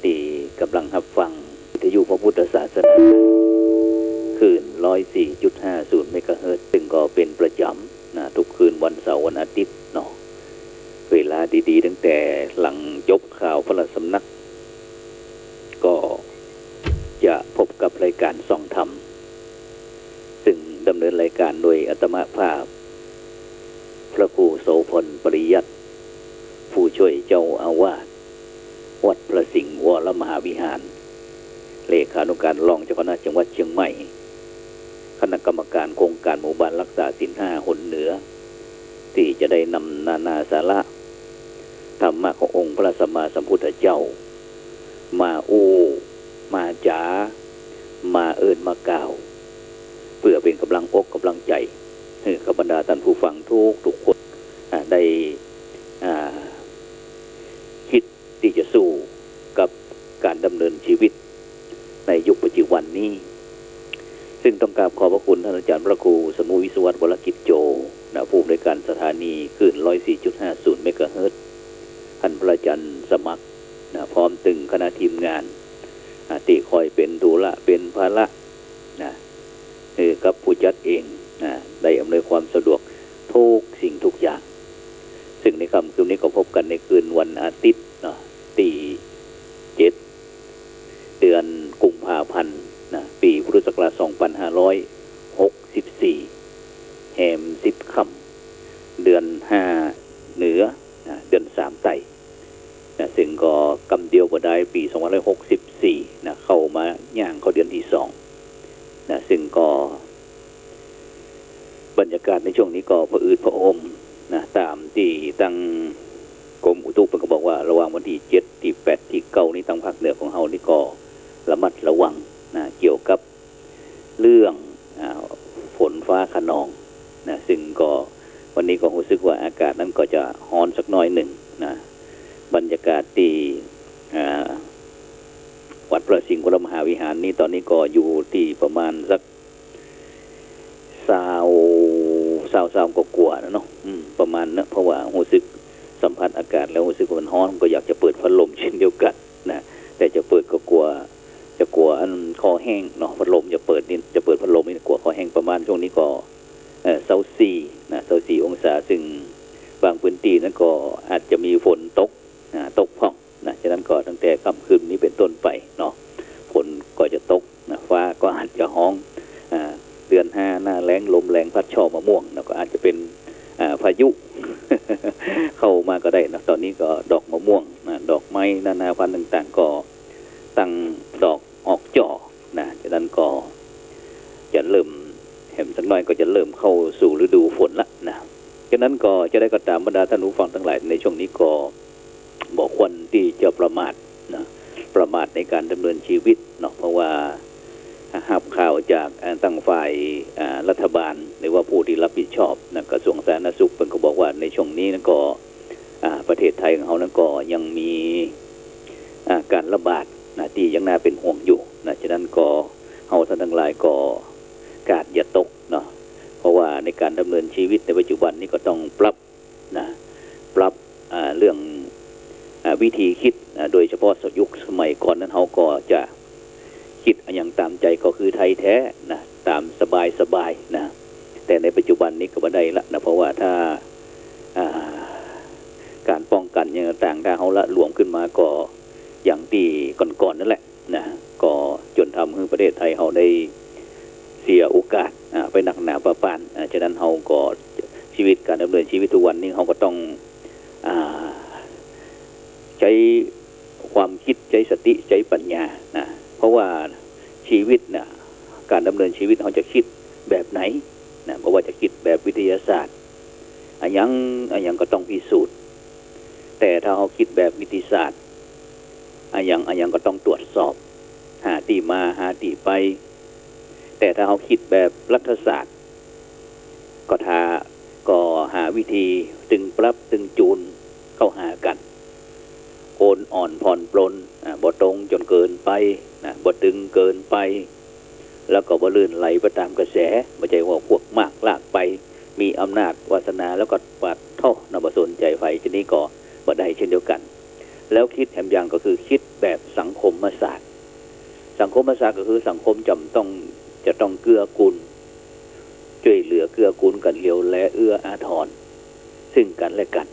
ตีกำลังรับฟังวิทยุพระพุทธศาสนาคลื่น 104.50 เมกะเฮิรตซ์ซึ่งก็เป็นประจำนะทุกคืนวันเสาร์วันอาทิตย์เนาะเวลาดีๆตั้งแต่หลังจบข่าวพระราชสำนักก็จะพบกับรายการส่องธรรมซึ่งดำเนินรายการโดยอาตมาภาพพระครูโสพลปริยัติผู้ช่วยเจ้าอาวาสวัดพระสิงห์วรมหาวิหารเลขานุการรองเจ้าคณะจังหวัดเชียงใหม่คณะกรรมการโครงการหมู่บ้านรักษาศีล5หนเหนือที่จะได้นำนานาสาระธรรมะขององค์พระสัมมาสัมพุทธเจ้ามามาจ๋ามาเอิญมากล่าวเพื่อเป็นกำลังอกกำลังใจให้กับบรรดาท่านผู้ฟังทุกคนได้คิดที่จะสู้กับการดำเนินชีวิตในยุคปัจจุบันนี้ซึ่งต้องกราบขอบพระคุณท่านอาจารย์พระครูสมุวิศวัตรวรกิจโจผู้อำนวยการสถานีคลื่น 104.50 เมกะเฮิรตซ์ท่านพระอาจารย์สมัครพร้อมตึงคณะทีมงานที่คอยเป็นธุระเป็นภาระกับผู้จัดเองได้อำนวยความสะดวกทุกสิ่งทุกอย่างซึ่งในค่ำคืนนี้ก็พบกันในคืนวันอาทิตย์ที่7 เดือนกุมภาพันธ์ปีพุทธศักราช 2564 แห่ม10 ค่ำเดือน5เหนือเดือน3ไต่ซึ่งก็กำเดียวก็ได้ปี2564เข้ามาย่างเข้าเดือนที่2ซึ่งก็บรรยากาศในช่วงนี้ก็พระอืดพระอมตามที่ตั้งกรมอุตุก็บอกว่าระหว่างวันที่7ที่8ที่9นี้ทางภาคเหนือของเฮานี่ก็ระมัดระวังเกี่ยวกับเรื่องฝนฟ้าคะนองซึ่งก็วันนี้ก็รู้สึกว่าอากาศนั้นก็จะร้อนสักหน่อยหนึ่งบรรยากาศที่วัดพระสิงห์วรมหาวิหารนี้ตอนนี้ก็อยู่ที่ประมาณสัก20กว่าๆนะเนาะประมาณนะเพราะว่ารู้สึกสัมผัสอากาศแล้วรู้สึกว่ามันร้อนก็อยากจะเปิดพัดลมเช่นเดียวกันแต่จะเปิดก็กลัวอันคอแห้งเนาะพัดลมจะเปิดพัดลมนี่กลัวคอแห้งประมาณช่วงนี้ก็24 องศาซึ่งบางพื้นที่นั้นก็อาจจะมีฝนตกพ่องฉะนั้นก็ตั้งแต่ค่ำคืนนี้เป็นต้นไปเนาะฝนก็จะตกฟ้าก็อาจจะห้องเดือน5หน้าแล้งลมแรงพัดช่อมะม่วงแล้วก็อาจจะเป็นพายุ เข้ามาก็ได้นะตอนนี้ก็ดอกมะม่วงดอกไม้นานาพันธุ์ต่างๆก็ตั้งดอกออกจ่อฉะนั้นก็จะเริ่มเห็นสักหน่อยก็จะเริ่มเข้าสู่ฤดูฝนละฉะนั้นก็จะได้ก็ตามบรรดาท่านผู้ฟังทั้งหลายในช่วงนี้ก็บอกควรที่จะประมาทในการดำเนินชีวิตเนาะเพราะว่าหับข่าวจากตั้งฝ่ายรัฐบาลหรือว่าผู้ที่รับผิดชอบกระทรวงสาธารณสุขเป็นก็บอกว่าในช่วงนี้นั้นก็ประเทศไทยของเขานั้นก็ยังมีการระบาดที่ยังน่าเป็นห่วงอยู่ฉะนั้นก็เฮาท่านทั้งหลายก็กาดอย่าตกเนาะเพราะว่าในการดำเนินชีวิตในปัจจุบันนี้ก็ต้องปรับเรื่องวิธีคิดโดยเฉพาะยุคสมัยก่อนนั้นเขาก็จะคิดอย่างตามใจก็คือไทยแท้ตามสบายแต่ในปัจจุบันนี้ก็บ่ได้ละเพราะว่าถ้าการป้องกันอย่างต่างถ้าเขาละรวมขึ้นมาก็อย่างที่ก่อนนั่นแหละก็จนทำให้ประเทศไทยเขาได้เสียโอกาสไปหนักหนาประปานฉะนั้นเขาก็ชีวิตการดำเนินชีวิตทุกวันนี้เขาก็ต้องใช้ความคิดใช้สติใช้ปัญญาเพราะว่าชีวิตการดำเนินชีวิตเขาจะคิดแบบไหนเพราะว่าจะคิดแบบวิทยาศาสตร์อันยังก็ต้องพิสูจน์แต่ถ้าเขาคิดแบบวิทยาศาสตร์อันยังก็ต้องตรวจสอบหาที่มาหาที่ไปแต่ถ้าเขาคิดแบบรัฐศาสตร์ก็หาวิธีตึงปรับตึงจูนเข้าหากันโอนอ่อนผ่อนปลนบ่ตรงจนเกินไปบ่ตึงเกินไปแล้วก็บ่ลื่นไหลไปตามกระแสไม่ใช่ว่าพวกมากลากไปมีอำนาจวาสนาแล้วก็ปาดท่อนบ่สนใจไฟทีนี้ก็บ่ได้เช่นเดียวกันแล้วคิดแถมอย่างก็คือคิดแบบสัง มศาสตร์ก็คือสังคมจะต้องเกื้อกูลช่วยเหลือเกื้อกูลกันเหลียวแลเอื้ออาทรซึ่งกันและกัน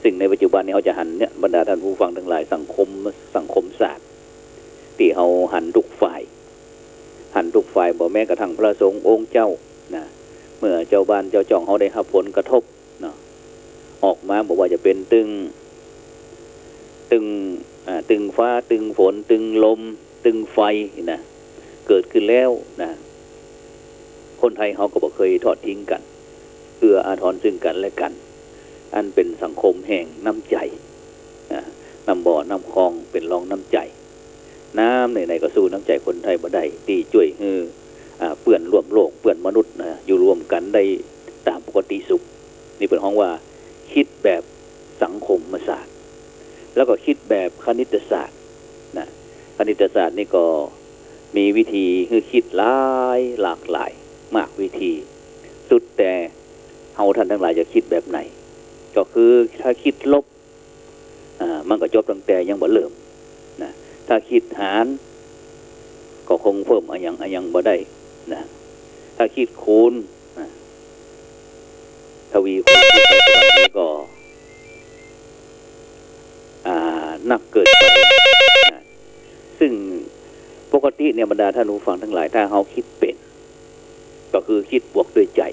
ซึ่งในปัจจุบันนี้เขาจะหันเนี่ยบรรดาท่านผู้ฟังทั้งหลายสังคมศาสตร์ที่เขาหันทุกฝ่ายบ่แม้กระทั่งพระสงฆ์องค์เจ้านะเมื่อเจ้าบ้านเจ้าจ่องเขาได้รับผลกระทบเนาะออกมาบอกว่าจะเป็นตึงฟ้าตึงฝนตึงลมตึงไฟนะเกิดขึ้นแล้วนะคนไทยเขาก็บอกเคยทอดทิ้งกันเอื้ออาทรซึ่งกันและกันอันเป็นสังคมแห่งน้ำใจน้ำบ่อน้ำคลองเป็นรองน้ำใจน้ำในก็สู้น้ำใจคนไทยบ่ได้ตีช่วยเปื่อนร่วมโลกเปื่อนมนุษย์นะอยู่รวมกันได้ตามปกติสุขนี่เป็นห้องว่าคิดแบบสังคมศาสตร์แล้วก็คิดแบบคณิตศาสตร์นะคณิตศาสตร์นี่ก็มีวิธีคือคิดหลากหลายมากวิธีสุดแต่เฮาท่านทั้งหลายจะคิดแบบไหนก็คือถ้าคิดลบมันก็จบตั้งแต่ยังบ่เริ่มนะถ้าคิดหารก็คงเพิ่มอย่างบ่ได้นะถ้าคิดคูณทวีคูณก็นักเกิดไปซึ่งปกติเนี่ยบรรดาท่านผู้ฟังทั้งหลายถ้าเขาคิดเป็นก็คือคิดบวกด้วยใจ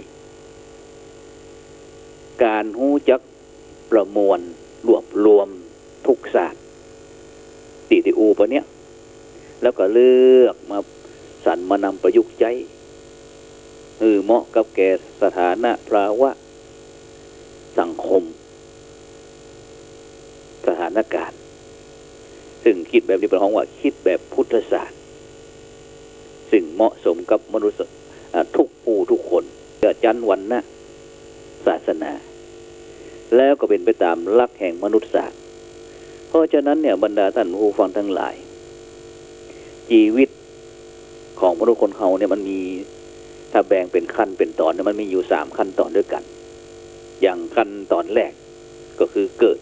การหู้จักประมวลรวมทุกศาสตร์ติอูปะเนี้ยแล้วก็เลือกมาสรรมานำประยุกต์ใจเหมาะกับแก่สถานะภาวะสังคมสถานการณ์ซึ่งคิดแบบนี้เป็นห้องว่าคิดแบบพุทธศาสตร์ซึ่งเหมาะสมกับมนุษย์ทุกผู้ทุกคนจะจันวรรณะศาสนาแล้วก็เป็นไปตามหลักแห่งมนุษยศาสตร์เพราะฉะนั้นเนี่ยบรรดาท่านผู้ฟังทั้งหลายชีวิตของมนุษย์คนเขาเนี่ยมันมีถ้าแบ่งเป็นขั้นเป็นตอนเนี่ยมันมีอยู่3ขั้นตอนด้วยกันอย่างขั้นตอนแรกก็คือเกิด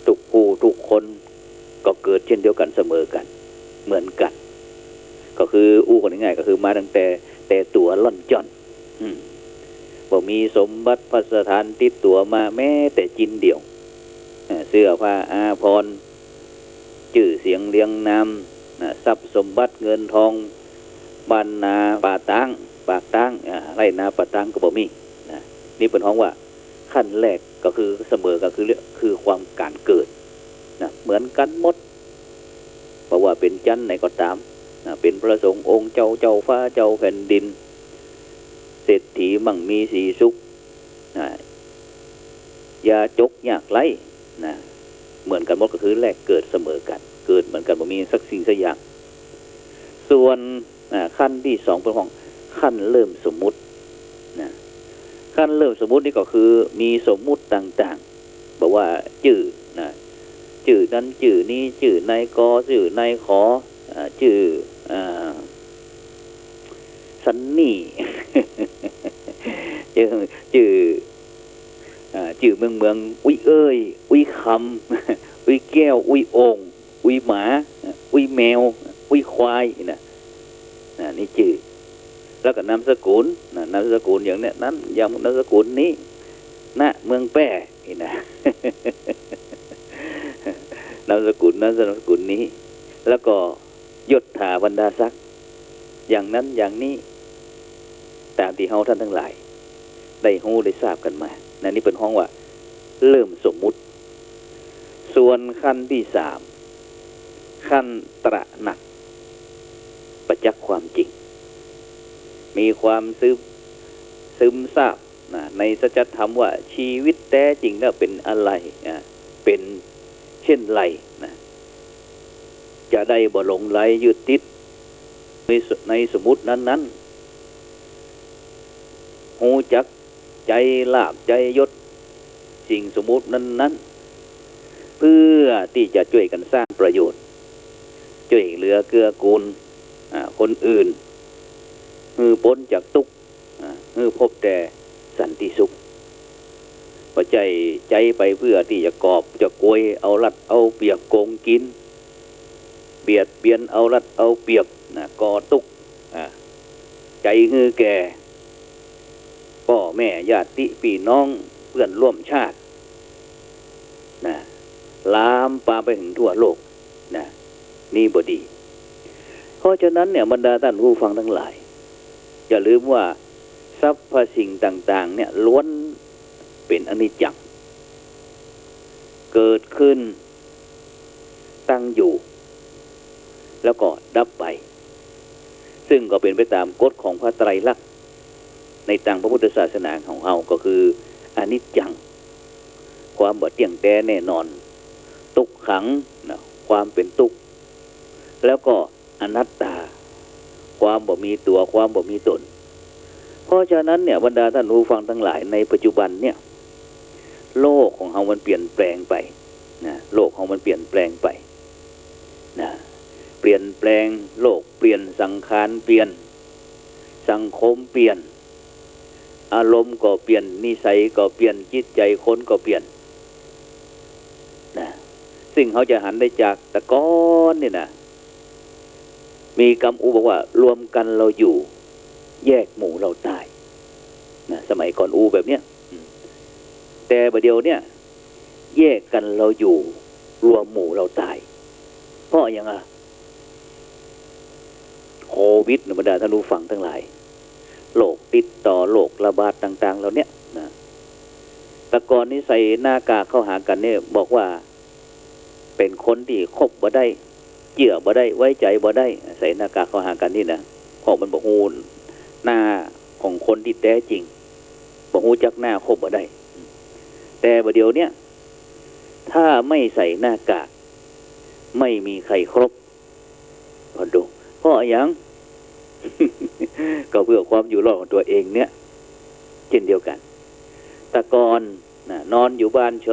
ทุกผู้ทุกคนก็เกิดเช่นเดียวกันเสมอกันเหมือนกันก็คือกันง่ายๆก็คือมาตั้งแต่ตัวล่อนจ้อนบ่มีสมบัติพัสถานติดตัวมาแม้แต่จินเดียวเสื้อผ้าอาภรณ์ชื่อเสียงเรียงนามทรัพย์สมบัติเงินทองบ้านนาป่าตั้งไร่นาป่าตั้งก็บ่มีนี่เป็นห้องว่าขั้นแรกก็คือเสมอก็คือความการเกิดเหมือนกันหมดเพราะว่าเป็นจันไหนก็ตามเป็นพระสงฆ์องค์เจ้าฟ้าเจ้าแผ่นดินเศรษฐีมั่งมีสีสุขยาจกยากไร้เหมือนกันหมดก็คือแรกเกิดเสมอกันเกิดเหมือนกันบ่มีสักสิ่งสักอย่างส่วนขั้นที่2เป็นของขั้นเริ่มสมมุติขั้นเริ่มสมมุตินี่ก็คือมีสมมุติต่างๆบอกว่าชื่อนั้นชื่อนี้ชื่อนายกชื่อนายขอชื่อสันนี่ ชื่อเมืองอุ้ยเอ้ยอุ้ยคำอุ้ยแก้วอุ้ยโอ่งอุ้ยหมาอุ้ยแมวอุ้ยควายนี่ชื่อแล้วก็นามสกุลนามสกุลอย่างเนี้ยนั้นอย่างนามสกุลนี้ณเมืองแป้นะ นามสกุลนี้แล้วก็ยศถาบรรดาศักดิ์อย่างนั้นอย่างนี้ตามที่เฮาท่านทั้งหลายได้ฮู้ได้ทราบกันมานี่เป็นห้องว่าเริ่มสมมุติส่วนขั้นที่3ขั้นตระหนักประจักษ์ความจริงมีความซึมซาบในสัจธรรมว่าชีวิตแท้จริงแล้วเป็นอะไรเป็นเช่นไรจะได้บ่หลงไหลยึดติดในสมมุตินั้นหูจักใจลาภใจยศสิ่งสมมุตินั้นเพื่อที่จะช่วยกันสร้างประโยชน์ช่วยเหลือเกื้อกูลคนอื่นพ้นจากทุกข์พบแต่สันติสุขพอใจไปเพื่อที่จะกอบจะโกยเอารัดเอาเปรียบโกงกิน เบียดเบียนเอารัดเอาเปรียบนะก่อตุกใจฮือแก่พ่อแม่ญาติพี่น้องเพื่อนร่วมชาตินะลามปามไปถึงทั่วโลกนะนี่บ่ดีเพราะฉะนั้นเนี่ยบรรดาท่านผู้ฟังทั้งหลายอย่าลืมว่าทรัพย์สิ่งต่างๆเนี่ยล้วนเป็นอนิจจังเกิดขึ้นตั้งอยู่แล้วก็ดับไปซึ่งก็เป็นไปตามกฎของพระไตรลักษณ์ในทางพระพุทธศาสนาของเราก็คืออนิจจังความบ่เที่ยงแท้แน่นอนทุกขังนะความเป็นทุกข์แล้วก็อนัตตาความบ่มีตัวความบ่มีตนเพราะฉะนั้นเนี่ยบรรดาท่านผู้ฟังทั้งหลายในปัจจุบันเนี่ยโลกของเรามันเปลี่ยนแปลงไปนะโลกของมันเปลี่ยนแปลงไปนะเปลี่ยนแปลงโลกเปลี่ยนสังขารเปลี่ยนสังคมเปลี่ยนอารมณ์ก็เปลี่ยนนิสัยก็เปลี่ยนจิตใจคนก็เปลี่ยนนะซึ่งเขาจะหันได้จากตะก้อนนี่นะมีคำบอกว่ารวมกันเราอยู่แยกหมู่เราตายนะสมัยก่อนแบบเนี้ยแต่ประเดี๋ยวเนี่ยแยกกันเราอยู่รวมหมู่เราตายเพราะอย่างโควิดบรรดาท่านผู้ฟังทั้งหลายโรคติดต่อโรคระบาดต่างๆเราเนี่ยนะแต่ก่อนนี้ใส่หน้ากากเข้าหากันเนี่ยบอกว่าเป็นคนที่คบบ่ได้เกี่ยวบ่ได้ไว้ใจบ่ได้ใส่หน้ากากเข้าหากันนี่นะเพราะมันบอกฮู้หน้าของคนที่แท้จริงบอกฮู้จักหน้าคบบ่ได้แต่ประเดี๋ยวเนี่ยถ้าไม่ใส่หน้ากากไม่มีใครครบพอดูเพราะอย่าง ก็เพื่อความอยู่รอดของตัวเองเนี่ยเช่นเดียวกันแต่ก่อนนอนอยู่บ้านเฉ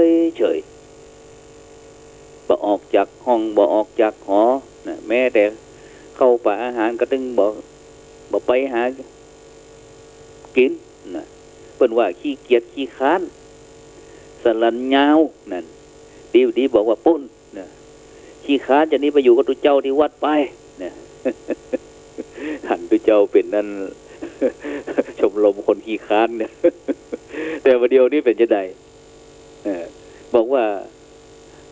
ยบ่ออกจากห้องบ่ออกจากหอแม้แต่เข้าป่าอาหารก็ตึงบ่ไปหากินเพิ่นว่าขี้เกียจขี้ค้านสลันยาวนั่นดีบอกว่าปุ้นขี้ค้านจะนี้ไปอยู่กับตุเจ้าที่วัดไปเนี่ยหันตุเจ้าเป็นนั่น ชมรมคนขี้ค้านเนี่ย แต่วันเดียวนี้เป็นจะไดบอกว่า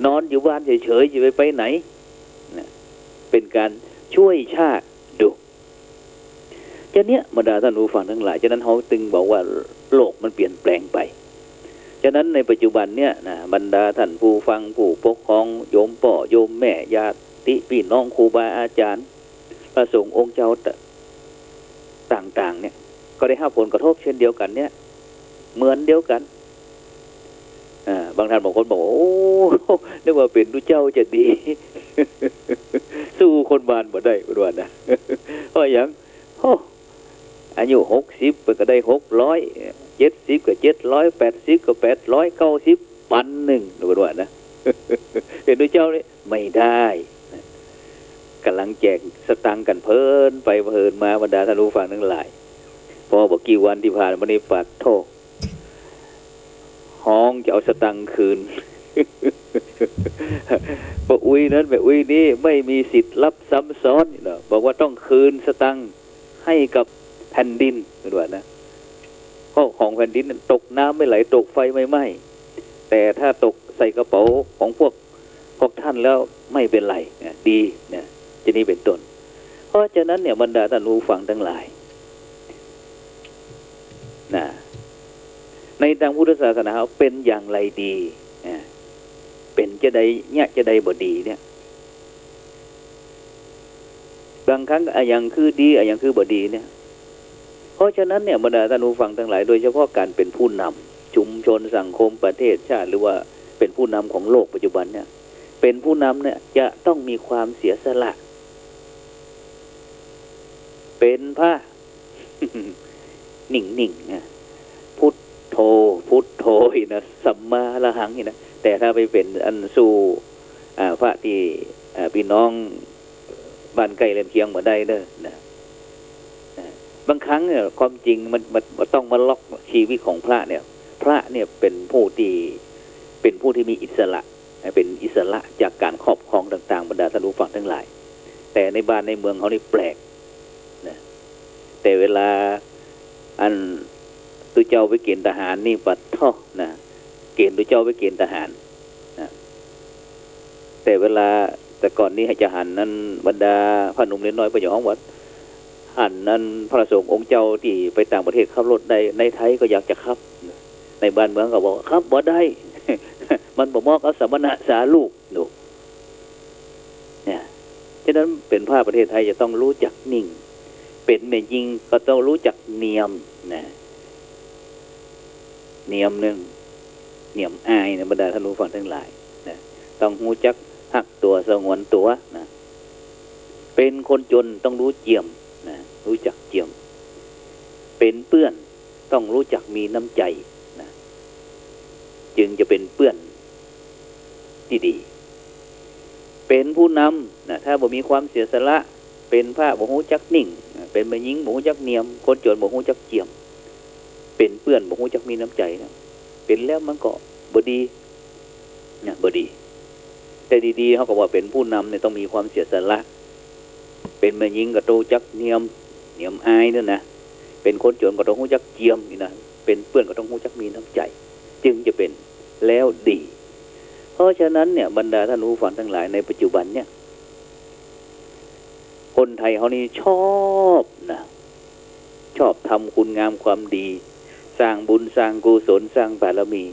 นอนอยู่บ้านเฉยๆจะไปไหนเป็นการช่วยชาติดูจะเนี้ยบรรดาท่านผู้ฟังทั้งหลายฉะนั้นเขาตึงบอกว่าโลกมันเปลี่ยนแปลงไปฉะนั้นในปัจจุบันเนี่ยนะบรรดาท่านผู้ฟังผู้ปกครองโยมพ่อโยมแม่ญาติพี่น้องครูบาอาจารย์พระสงฆ์องค์เจ้าต่างๆเนี่ยก็ได้รับผลกระทบเช่นเดียวกันเนี่ยเหมือนเดียวกันบางท่านบางคนบอกโอ้นึกว่าเป็นตุเจ้าจะดี สู้คนบ้านบ่ได้บ่ว่านะ เพราะอย่างอายุ60ก็ได้600 70ก็700 80ก็800 90ปันหนึ่งบ่ว่านะ เป็นตุเจ้านี่ไม่ได้กำลังแจกสตังค์กันเพลินไปเพลินมาบรรดาท่านผู้ฟังทั้งหลายพอบอกกี่วันที่ผ่านมานี้ปากโทษห้องจะเอาสตังค์คืน บอกอุ้ยนั้นแบบอุ้ยนี่ไม่มีสิทธิ์รับซ้ำซ้อนบอกว่าต้องคืนสตังค์ให้กับแผ่นดินด้วยนะเพราะของแผ่นดินตกน้ำไม่ไหลตกไฟไม่ไหม้แต่ถ้าตกใส่กระเป๋าของพวกท่านแล้วไม่เป็นไรดีเนี่ยจะนี้เป็นต้นเพราะฉะนั้นเนี่ยบรรดาท่านผู้ฟังทั้งหลายนะในทางพุทธศาสนาเป็นอย่างไรดีเป็นจะใดเนี่ยจะใดบ่ดีเนี่ยบางครั้งอย่างคือดีอย่างคือบ่ดีเนี่ยเพราะฉะนั้นเนี่ยบรรดาท่านผู้ฟังทั้งหลายโดยเฉพาะการเป็นผู้นำชุมชนสังคมประเทศชาติหรือว่าเป็นผู้นำของโลกปัจจุบันเนี่ยเป็นผู้นำเนี่ยจะต้องมีความเสียสละเป็นพระ นิ่งๆนะพุทโธพุทโธนะสัมมาละหังนะแต่ถ้าไปเป็นอันสู่พระที่พี่น้องบ้านใกล้เรือนเคียงมาได้เด้อนะบางครั้งเนี่ยความจริงมันต้องมาล็อกชีวิตของพระเนี่ยพระเนี่ยเป็นผู้ที่มีอิสระเป็นอิสระจากการครอบครองต่างๆบรรดาท่านผู้ฟังทั้งหลาย แต่ในบ้านในเมืองเขานี่แปลกนะแต่เวลาอันตัวเจ้าไปเกณฑ์ทหารนี่ปัดท่อนะเกณฑ์ตัวเจ้าไปเกณฑ์ทหารนะแต่เวลาแต่ก่อนนี้ให้จะหันนั้นบรรดาพระหนุ่มเล็กน้อยไปอยู่ห้องวัดหันนั้นพระสงฆ์องค์เจ้าที่ไปต่างประเทศขับรถในไทยก็อยากจะขับในบ้านเมืองก็บอกขับบ่ได้ มันบ่เหมาะกับสมณะสาลูกหนูเนี่ยฉะนั้นเป็นพระประเทศไทยจะต้องรู้จักนิ่งเป็นแม่ยิงก็ต้องรู้จักเนียมนะเนียมหนึ่งเนียมอายนะบรรดาท่านผู้ฟังทั้งหลายนะต้องรู้จักหักตัวสงวนตัวนะเป็นคนจนต้องรู้เจียมนะรู้จักเจียมเป็นเปื้อนต้องรู้จักมีน้ำใจนะจึงจะเป็นเปื้อนที่ดีเป็นผู้นำนะถ้าบ่มีความเสียสละเป็นพระบ่ฮู้จักนิ่งเป็นแม่หญิงบ่ฮู้จักเนียมคนจนบ่ฮู้จักเจียมเป็นเปื้อนบ่ฮู้จักมีน้ำใจนะเป็นแล้วมันก็บ่ดีนะบ่ดีแต่ดีๆเขาก็ว่าเป็นผู้นำเนี่ยต้องมีความเสียสละเป็นแม่หญิงก็ต้องรู้จักเนียมอายนั่นนะเป็นคนจนก็ต้องรู้จักเจียมนี่นะเป็นเปื้อนก็ต้องรู้จักมีน้ำใจจึงจะเป็นแล้วดีเพราะฉะนั้นเนี่ยบรรดาท่านผู้ฟังทั้งหลายในปัจจุบันเนี่ยคนไทยเขานี่ชอบนะชอบทำคุณงามความดีสร้างบุญสร้างกุศลสร้างบารมี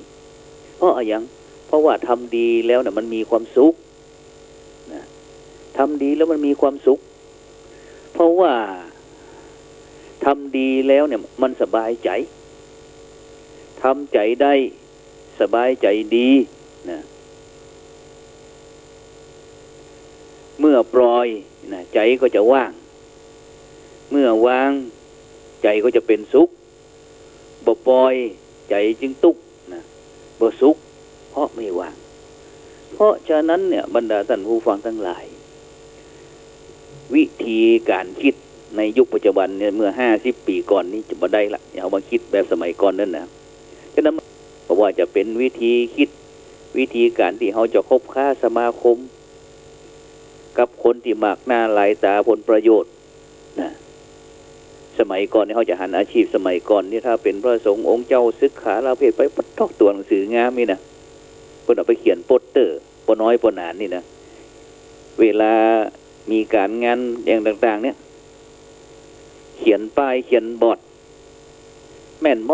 เพราะอะไรยังเพราะว่าทำดีแล้วเนี่ยมันมีความสุขนะทำดีแล้วมันมีความสุขเพราะว่าทำดีแล้วเนี่ยมันสบายใจทำใจได้สบายใจดีนะเมื่อปล่อยนะใจก็จะว่างเมื่อวางใจก็จะเป็นสุขบ่ปล่อยใจจึงทุกข์นะบ่สุขเพราะไม่ว่างเพราะฉะนั้นเนี่ยบรรดาท่านผู้ฟังทั้งหลายวิธีการคิดในยุคปัจจุบันเนี่ยเมื่อ50 ปีก่อนนี้จะบ่ได้ละอย่าเอามาคิดแบบสมัยก่อนนั่นนะฉะนั้นเพราะว่าจะเป็นวิธีคิดวิธีการที่เขาจะคบค้าสมาคมกับคนที่มากหน้าหลายตาผลประโยชน์นะสมัยก่อนนี่เขาจะหันอาชีพสมัยก่อนนี่ถ้าเป็นพระสงฆ์องค์เจ้าศึกขาลาเพศไปปัดทอกตัวหนังสืองามนี่นะเพิ่นเอาไปเขียนโปสเตอร์ปน้อยปนานนี่นะเวลามีการงานอย่างต่างๆเนี่ยเขียนป้ายเขียนบอร์ดแม่นหม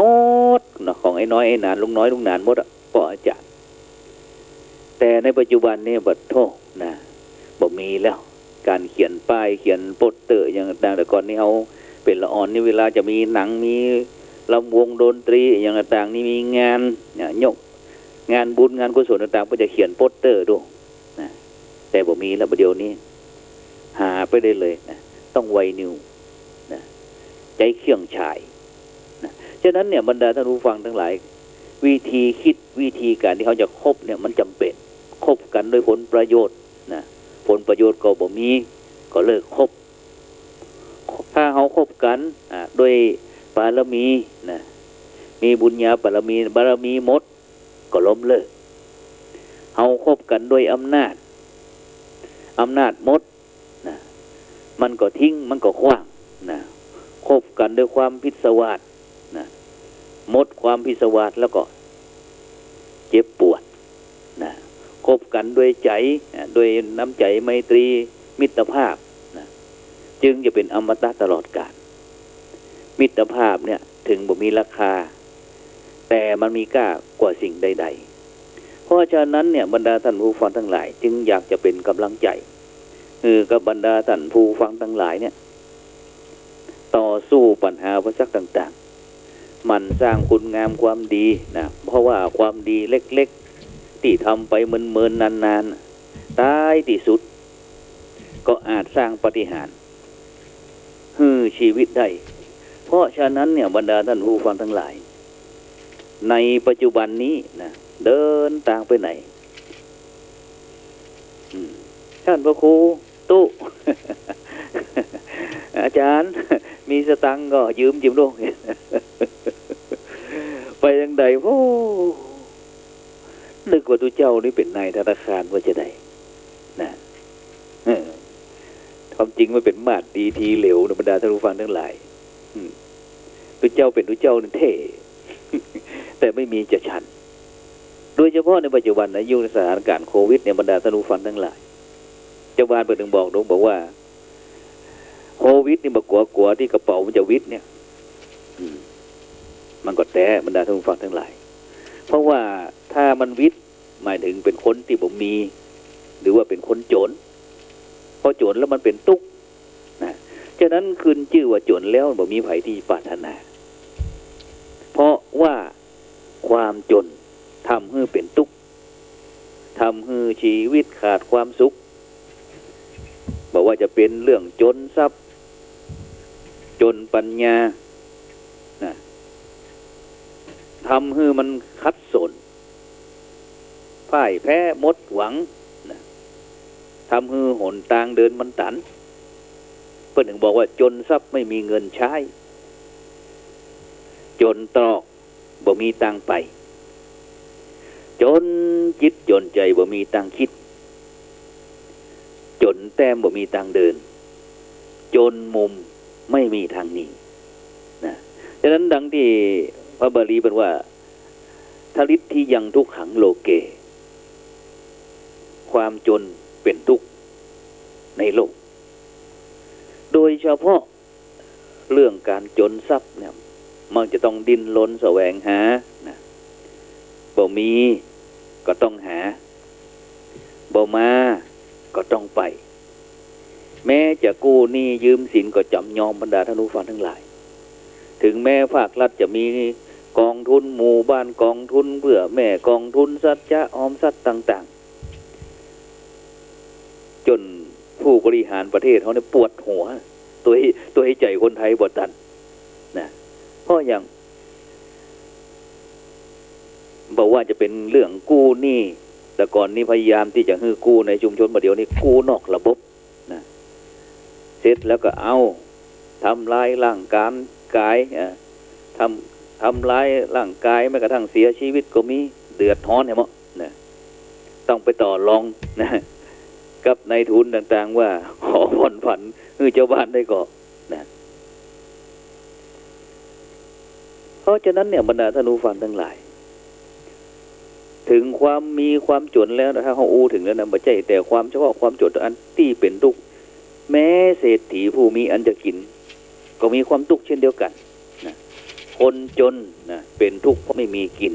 ดนะของไอ้น้อยไอ้หนานลุงน้อยลุงหนานหมดอ่ะพ่ออาจารย์แต่ในปัจจุบันนี่บัดโทษนะบ่มีแล้วการเขียนป้ายเขียนโปสเตอร์อย่างต่างแต่ก่อนนี่เขาเป็นละอ่อนนี่เวลาจะมีหนังมีลำวงดนตรีอย่างต่างนี่มีงานยกงานบุญงานกุศลต่างๆก็จะเขียนโปสเตอร์ด้วยนะแต่บ่มีแล้วประเดี๋ยวนี้หาไปได้เลยนะต้องไวนิวนะใจเขี่ยงชายนะฉะนั้นเนี่ยบรรดาท่านผู้ฟังทั้งหลายวิธีคิดวิธีการที่เขาจะคบเนี่ยมันจำเป็นคบกันด้วยผลประโยชน์นะผลประโยชน์ก็บ่มีก็เลิกคบถ้าเขาคบกันด้วยบารมีนะมีบุญญาบารมีหมดก็ล้มเลิกเขาคบกันด้วยอำนาจหมดนะมันก็ทิ้งมันก็ขว้างนะคบกันด้วยความพิศวาสนะหมดความพิศวาสแล้วก็เจ็บปวดนะคบกันด้วยใจด้วยน้ำใจไมตรีมิตรภาพนะจึงจะเป็นอมตะตลอดกาลมิตรภาพเนี่ยถึงบ่มีราคาแต่มันมีค่ากว่าสิ่งใดๆเพราะฉะนั้นเนี่ยบรรดาท่านผู้ฟังทั้งหลายจึงอยากจะเป็นกำลังใจกับบรรดาท่านผู้ฟังทั้งหลายเนี่ยต่อสู้ปัญหาอุปสรรคต่างๆมันสร้างคุณงามความดีนะเพราะว่าความดีเล็กๆที่ทำไปเมินๆนานๆท้ายที่สุดก็อาจสร้างปาฏิหาริย์ชีวิตได้เพราะฉะนั้นเนี่ยบรรดาท่านผู้ฟังทั้งหลายในปัจจุบันนี้นะเดินทางไปไหนท่านพระครูตู้ อาจารย์มีสตังค์ก็ยืมจิมลูก ไปยังใดโอ้นึกว่าตัวเจ้านี่เป็นนายธนาคารว่าจะได้นะธ ความจริงมันเป็นมาดดีทีเหลวบรรดาท่านผู้ฟังทั้งหลายตัวเจ้าเป็นตัวเจ้านั่นเท่ แต่ไม่มีจะฉันโดยเฉพาะในปัจจุบันในยุคสถานการณ์โควิดเนี่ยบรรดาท่านผู้ฟังทั้งหลายเจ้าบ้านเปิดถึงบอกว่าโควิดนี่มากลัวที่กระเป๋ามันจะวิดเนี่ยมันก็แต่บรรดาท่านผู้ฟังทั้งหลายเพราะว่าถ้ามันวิดหมายถึงเป็นคนที่บ่มีหรือว่าเป็นคนโจรพอโจรแล้วมันเป็นตุ๊กนะฉะนั้นคืนชื่อว่าโจรแล้วบ่มีไผที่ปรารถนาเพราะว่าความจนทำให้เป็นตุ๊กทำให้ชีวิตขาดความสุขบอกว่าจะเป็นเรื่องจนทรัพย์จนปัญญานะทำให้มันคัดสนพ่ายแพ้หมดหวังนะทำให้หนทางเดินมันตันเพื่อนถึงบอกว่าจนทรัพย์ไม่มีเงินใช้จนตรอกบ่มีตังไปจนจิตจนใจบ่มีตังคิดจนแต้มบ่มีตังเดินจนมุมไม่มีทางหนีนะฉะนั้นดังที่พระบาลีเป็นว่าทลิตที่ยังทุกขังโลเกความจนเป็นทุกข์ในโลกโดยเฉพาะเรื่องการจนทรัพย์เนี่ยมันจะต้องดิ้นรนแสวงหานะบ่มีก็ต้องหาบ่มาก็ต้องไปแม้จะกู้หนี้ยืมสินก็จำยอมบรรดาท่านผู้ฟังทั้งหลายถึงแม้ภาครัฐจะมีกองทุนหมู่บ้านกองทุนเพื่อแม่กองทุนสัจจะออมทรัพย์ต่างๆจนผู้บริหารประเทศเขาเนี่ยปวดหัวตัวให้ใจคนไทยบ่ตันนะเพราะอย่างบอกว่าจะเป็นเรื่องกู้หนี้แต่ก่อนนี้พยายามที่จะฮื้อกู้ในชุมชนมาเดี๋ยวนี้กู้นอกระบบนะเสร็จแล้วก็เอาทำลายร่างกายทำลายร่างกายแม้กระทั่งเสียชีวิตก็มีเดือดร้อนเนี่ยมั้งนะต้องไปต่อรองนะกับนายทุนต่างๆว่าขอผ่อนผันให้เจ้าบ้านได้ก่อนนะเพราะฉะนั้นเนี่ยบรรดาท่านผู้ฟังทั้งหลายถึงความมีความจนแล้วถ้าเขาอู้ถึงแล้วนะไม่ใช่แต่ความเฉพาะความจนอันที่เป็นทุกข์แม้เศรษฐีผู้มีอันจะกินก็มีความทุกข์เช่นเดียวกันนะคนจนนะเป็นทุกข์เพราะไม่มีกิน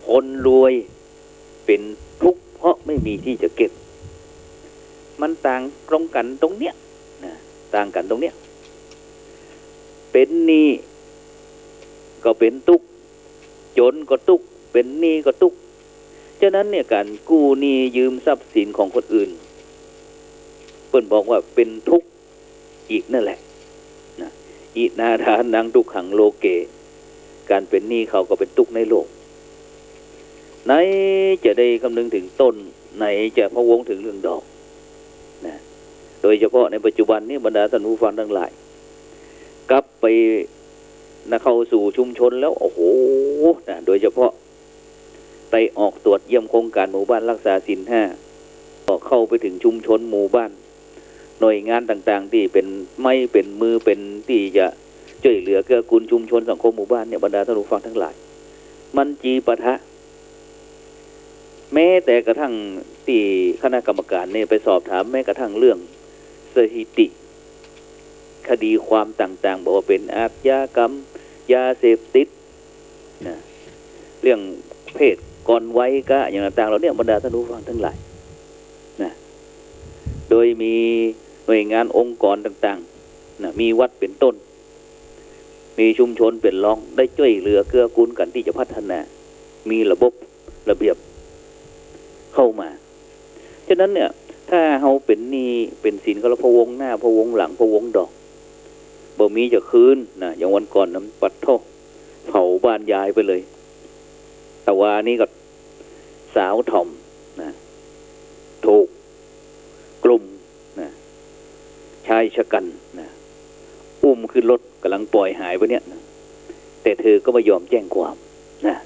คนรวยเป็นทุกข์เพราะไม่มีที่จะเก็บมันต่างตรงกันตรงเนี้ยนะต่างกันตรงเนี้ยเป็นหนี้ก็เป็นทุกข์จนก็ทุกข์เป็นหนี้ก็ทุกข์ฉะนั้นเนี่ยการกู้หนี้ยืมทรัพย์สินของคนอื่นเพิ่นบอกว่าเป็นทุกข์อีกนั่นแหละนะอินาทานังทุกขังโลเกการเป็นหนี้เขาก็เป็นทุกข์ในโลกไหนจะได้คำนึงถึงต้นไหนจะพะวงถึงเรื่องดอกนะโดยเฉพาะในปัจจุบันนี้บรรดาท่านผู้ฟังทั้งหลายกลับไปเข้าสู่ชุมชนแล้วโอ้โหนะโดยเฉพาะไปออกตรวจเยี่ยมโครงการหมู่บ้านรักษาศีล5ก็เข้าไปถึงชุมชนหมู่บ้านหน่วยงานต่างๆที่เป็นไม่เป็นมือเป็นที่จะช่วยเหลือเกื้อกูลชุมชนสังคมหมู่บ้านเนี่ยบรรดาท่านผู้ฟังทั้งหลายมันจีปะทะแม้แต่กระทั่งที่คณะกรรมการเนี่ยไปสอบถามแม้กระทั่งเรื่องสถิติคดีความต่างๆบอกว่าเป็นอาชญากรรมยาเสพติดนะเรื่องเพศก่อนวัยก็อย่างต่างๆเราเนี่ยบรรดาท่านผู้ฟังทั้งหลายนะโดยมีหน่วยงานองค์กรต่างๆนะมีวัดเป็นต้นมีชุมชนเป็นรองได้ช่วยเหลือเกื้อกูลกันที่จะพัฒนามีระบบระเบียบเข้ามาฉะนั้นเนี่ยถ้าเราเป็นหนี้เป็นสินก็เราพะวงหน้าพะวงหลังพะวงดอกบ่มีจะคืนนะอย่างวันก่อนน้ำปัดโทเผาบ้านยายไปเลยแต่ว่านี่ก็สาวถ่อมนะถูกกลุ่มนะชายชะกันนะอุ้มขึ้นรถกำลังปล่อยหายไปเนี่ยนะแต่เธอก็ไม่ยอมแจ้งความนะ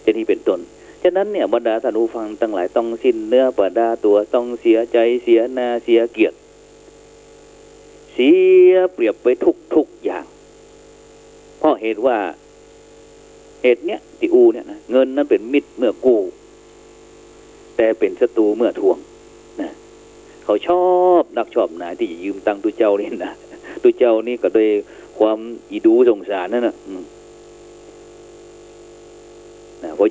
จะนี่เป็นต้นฉะนั้นเนี่ยบรรดาท่านผู้ฟังทั้งหลายต้องสิ้นเนื้อประดาตัวต้องเสียใจเสียหน้าเสียเกียรติ เสียเปรียบไปทุกอย่างเพราะเหตุว่าเหตุเนี้ยติอูเนี่ยนะเงินนั้นเป็นมิตรเมื่อกู้แต่เป็นศัตรูเมื่อทวงนะเขาชอบนักชอบหนาที่จะยืมตังค์ตุเจ้านี่นะตุเจ้านี่ก็โดยความอีดูสงสารนั่นนะ